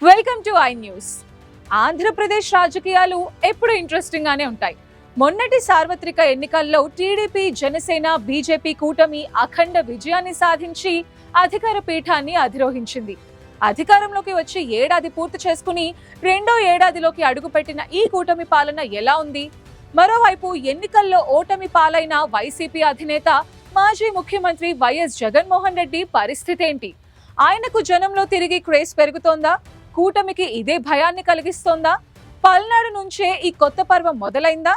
Welcome to I news. Andhra Pradesh రాజకీయాలు ఎప్పుడు interesting గానే ఉంటాయి. మొన్నటి సార్వత్రిక ఎన్నికల్లో టీడీపీ, జనసేన, బీజేపీ కూటమి అఖండ విజయాన్ని సాధించి అధికార పీఠాన్ని అధిరోహించింది. అధికారంలోకి వచ్చి ఏడాది పూర్తి చేసుకుని రెండో ఏడాదిలోకి అడుగుపెట్టిన ఈ కూటమి పాలన ఎలా ఉంది? మరోవైపు ఎన్నికల్లో ఓటమి పాలైన వైసీపీ అధినేత మాజీ ముఖ్యమంత్రి వైఎస్ జగన్మోహన్ రెడ్డి పరిస్థితి ఏంటి? ఆయనకు జనంలో తిరిగి క్రేజ్ పెరుగుతోందా? కూటమికి ఇదే భయాన్ని కలిగిస్తోందా? పల్నాడు నుంచే ఈ కొత్త పర్వం మొదలైందా?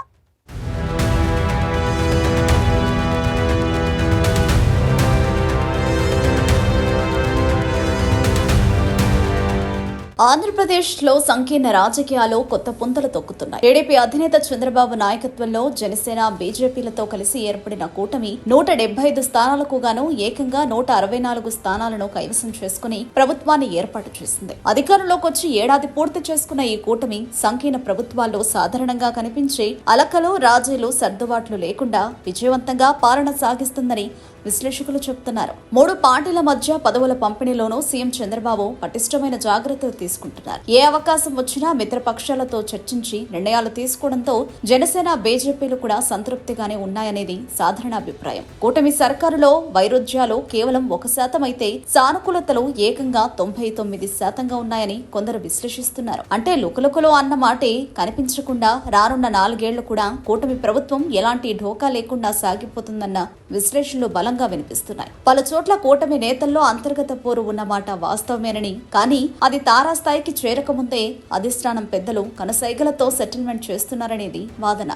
ఆంధ్రప్రదేశ్లో సంకీర్ణ రాజకీయాలు కొత్త పుంతలు తొక్కుతున్నాయి. టీడీపీ అధినేత చంద్రబాబు నాయకత్వంలో జనసేన, బీజేపీలతో కలిసి ఏర్పడిన కూటమి 175 స్థానాలకు గాను ఏకంగా 164 స్థానాలను కైవసం చేసుకుని ప్రభుత్వాన్ని ఏర్పాటు చేసింది. అధికారంలోకి వచ్చి ఏడాది పూర్తి చేసుకున్న ఈ కూటమి సంకీర్ణ ప్రభుత్వాల్లో సాధారణంగా కనిపించే అలకలు, రాజీలు, సర్దుబాట్లు లేకుండా విజయవంతంగా పాలన సాగిస్తుందని విశ్లేషకులు చెబుతున్నారు. 3 పార్టీల మధ్య పదవుల పంపిణీలోనూ సీఎం చంద్రబాబు పటిష్టమైన జాగ్రత్తలు తీసుకుంటున్నారు. ఏ అవకాశం వచ్చినా మిత్రపక్షాలతో చర్చించి నిర్ణయాలు తీసుకోవడంతో జనసేన, బీజేపీలు కూడా సంతృప్తిగానే ఉన్నాయనేది సాధారణ అభిప్రాయం. కూటమి సర్కారులో వైరుధ్యాలు కేవలం 1% అయితే సానుకూలతలు ఏకంగా 99% ఉన్నాయని కొందరు విశ్లేషిస్తున్నారు. అంటే లుకలుకలు అన్న మాటే కనిపించకుండా రానున్న 4 ఏళ్లు కూడా కూటమి ప్రభుత్వం ఎలాంటి ఢోకా లేకుండా సాగిపోతుందన్న విశ్లేషణలు బలంగా వినిపిస్తున్నాయి. పలు చోట్ల కూటమి నేతల్లో అంతర్గత పోరు ఉన్నమాట వాస్తవమేనని, కానీ అది తారాస్థాయికి చేరకముందే అధిష్టానం పెద్దలు కనసైగలతో సెటిల్మెంట్ చేస్తున్నారనేది వాదన.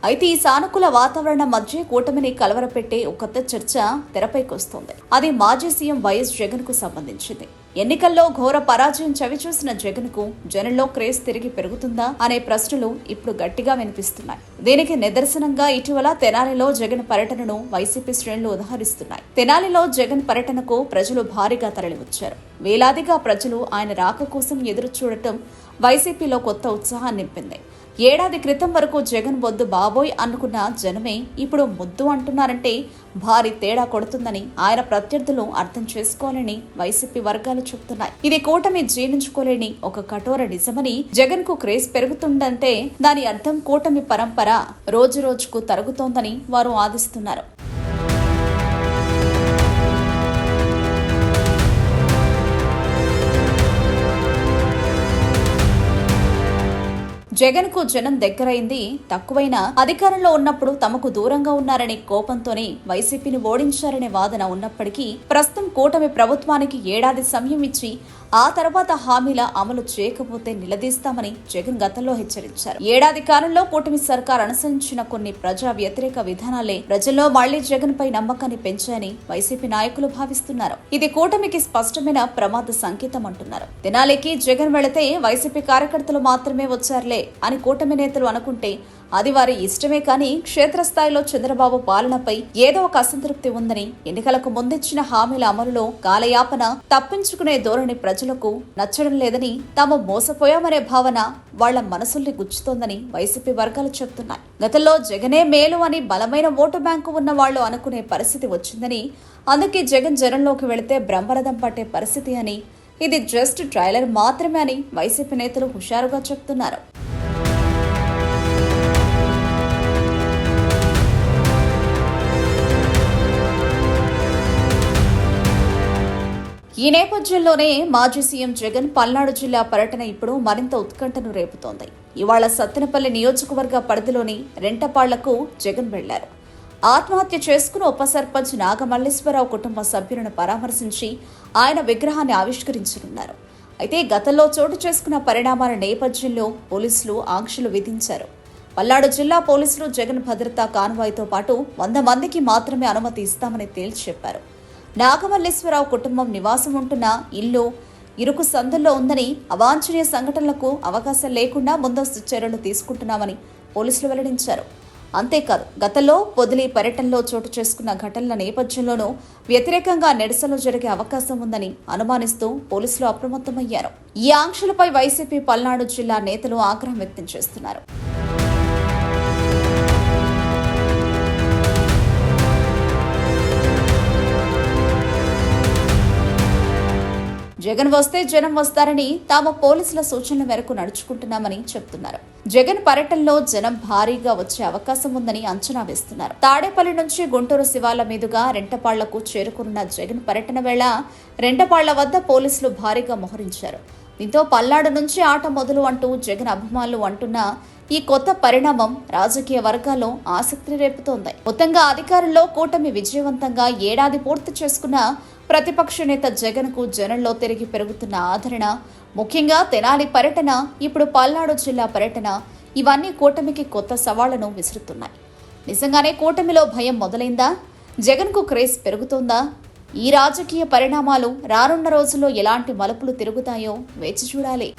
అయితే ఈ సానుకూల వాతావరణం మధ్య కూటమిని కలవరపెట్టే ఒక కొత్త చర్చ తెరపైకొస్తోంది. అది మాజీ సీఎం వైఎస్ జగన్ కు సంబంధించింది. ఎన్నికల్లో ఘోర పరాజయం చవిచూసిన జగన్ కు జనంలో క్రేజ్ తిరిగి పెరుగుతుందా అనే ప్రశ్నలు ఇప్పుడు గట్టిగా వినిపిస్తున్నాయి. దీనికి నిదర్శనంగా ఇటీవల తెనాలిలో జగన్ పర్యటనను వైసీపీ శ్రేణులు ఉదహరిస్తున్నాయి. తెనాలిలో జగన్ పర్యటనకు ప్రజలు భారీగా తరలివచ్చారు. వేలాదిగా ప్రజలు ఆయన రాక కోసం ఎదురు చూడటం వైసీపీలో కొత్త ఉత్సాహాన్ని నింపింది. ఏడాది క్రితం వరకు జగన్ వద్దు బాబోయ్ అనుకున్న జనమే ఇప్పుడు ముద్దు అంటున్నారంటే భారీ తేడా కొడుతుందని ఆయన ప్రత్యర్థులు అర్థం చేసుకోవాలని వైసీపీ వర్గాలు చెబుతున్నాయి. ఇది కూటమి జీర్ణించుకోలేని ఒక కఠోర నిజమని, జగన్ కు క్రేజ్ పెరుగుతుందంటే దాని అర్థం కూటమి పరంపర రోజు రోజుకు తరుగుతోందని వారు వాదిస్తున్నారు. జగన్ కు జనం దగ్గరైంది తక్కువైనా అధికారంలో ఉన్నప్పుడు తమకు దూరంగా ఉన్నారనే కోపంతోనే వైసీపీని ఓడించారనే వాదన ఉన్నప్పటికీ ప్రస్తుతం కూటమి ప్రభుత్వానికి ఏడాది సమయం ఇచ్చి ఆ తర్వాత హామీల అమలు చేయకపోతే నిలదీస్తామని జగన్ గతంలో హెచ్చరించారు. ఏడాది కాలంలో కూటమి సర్కార్ అనుసరించిన కొన్ని ప్రజా వ్యతిరేక విధానాలే ప్రజల్లో మళ్లీ జగన్ పై నమ్మకాన్ని పెంచాయని వైసీపీ నాయకులు భావిస్తున్నారు. ఇది కూటమికి స్పష్టమైన ప్రమాద సంకేతం అంటున్నారు. తెనాలికి జగన్ వెళితే వైసీపీ కార్యకర్తలు మాత్రమే వచ్చారులే అని కూటమి నేతలు అనుకుంటే అది వారి ఇష్టమే, కానీ క్షేత్రస్థాయిలో చంద్రబాబు పాలనపై ఏదో ఒక అసంతృప్తి ఉందని, ఎన్నికలకు ముందిచ్చిన హామీల అమలులో కాలయాపన, తప్పించుకునే ధోరణి ప్రజలకు నచ్చడం లేదని, తాము మోసపోయామనే భావన వాళ్ల మనసుల్ని గుచ్చుతోందని వైసీపీ వర్గాలు చెబుతున్నాయి. గతంలో జగనే మేలు అని బలమైన ఓటు బ్యాంకు ఉన్న వాళ్లు అనుకునే పరిస్థితి వచ్చిందని, అందుకే జగన్ జనంలోకి వెళితే బ్రహ్మరథం పట్టే పరిస్థితి అని, ఇది జస్ట్ ట్రైలర్ మాత్రమే అని వైసీపీ నేతలు హుషారుగా చెబుతున్నారు. ఈ నేపథ్యంలోనే మాజీ సీఎం జగన్ పల్నాడు జిల్లా పర్యటన ఇప్పుడు మరింత ఉత్కంఠను రేపుతోంది. ఇవాళ సత్తెనపల్లి నియోజకవర్గ పరిధిలోని రెంటపాళ్లకు జగన్ వెళ్లారు. ఆత్మహత్య చేసుకుని ఉప సర్పంచ్ నాగమల్లేశ్వరరావు కుటుంబ సభ్యులను పరామర్శించి ఆయన విగ్రహాన్ని ఆవిష్కరించనున్నారు. అయితే గతంలో చోటు చేసుకున్న పరిణామాల నేపథ్యంలో పోలీసులు ఆంక్షలు విధించారు. పల్నాడు జిల్లా పోలీసులు జగన్ భద్రతా కాన్వాయ్తో పాటు 100 మందికి మాత్రమే అనుమతి ఇస్తామని తేల్చి చెప్పారు. నాగమల్లేశ్వరరావు కుటుంబం నివాసం ఉంటున్న ఇల్లు ఇరుకు సందుల్లో ఉందని, అవాంఛనీయ సంఘటనలకు అవకాశం లేకుండా ముందస్తు చర్యలు తీసుకుంటున్నామని పోలీసులు వెల్లడించారు. అంతేకాదు, గతంలో పొదిలి పర్యటనలో చోటు చేసుకున్న ఘటనల నేపథ్యంలోనూ వ్యతిరేకంగా నిరసనలు జరిగే అవకాశం ఉందని అనుమానిస్తూ పోలీసులు అప్రమత్తమయ్యారు. ఈ ఆంక్షలపై వైసీపీ పల్నాడు జిల్లా నేతలు ఆగ్రహం వ్యక్తం చేస్తున్నారు. జగన్ వస్తే జనం వస్తారని తాము పోలీసుల సూచనల మేరకు నడుచుకుంటున్నామని చెప్తున్నారు. జగన్ పర్యటనలో జనం భారీగా వచ్చే అవకాశం ఉందని అంచనా వేస్తున్నారు. తాడేపల్లి నుంచి గుంటూరు శివార్ల మీదుగా రెంటపాళ్లకు చేరుకున్న జగన్ పర్యటన వేళ రెంటపాళ్ల వద్ద పోలీసులు భారీగా మోహరించారు. దీంతో పల్నాడు నుంచి ఆట మొదలు అంటూ జగన్ అభిమానులు అంటున్న ఈ కొత్త పరిణామం రాజకీయ వర్గాల్లో ఆసక్తిని రేపుతోంది. మొత్తంగా అధికారంలో కూటమి విజయవంతంగా ఏడాది పూర్తి చేసుకున్న ప్రతిపక్ష నేత జగన్ కు జనంలో తిరిగి పెరుగుతున్న ఆదరణ, ముఖ్యంగా తెనాలి పర్యటన, ఇప్పుడు పల్నాడు జిల్లా పర్యటన, ఇవన్నీ కూటమికి కొత్త సవాళ్లను విసురుతున్నాయి. నిజంగానే కూటమిలో భయం మొదలైందా? జగన్ కు క్రేజ్ పెరుగుతోందా? ఈ రాజకీయ పరిణామాలు రానున్న రోజుల్లో ఎలాంటి మలుపులు తిరుగుతాయో వేచి చూడాలి.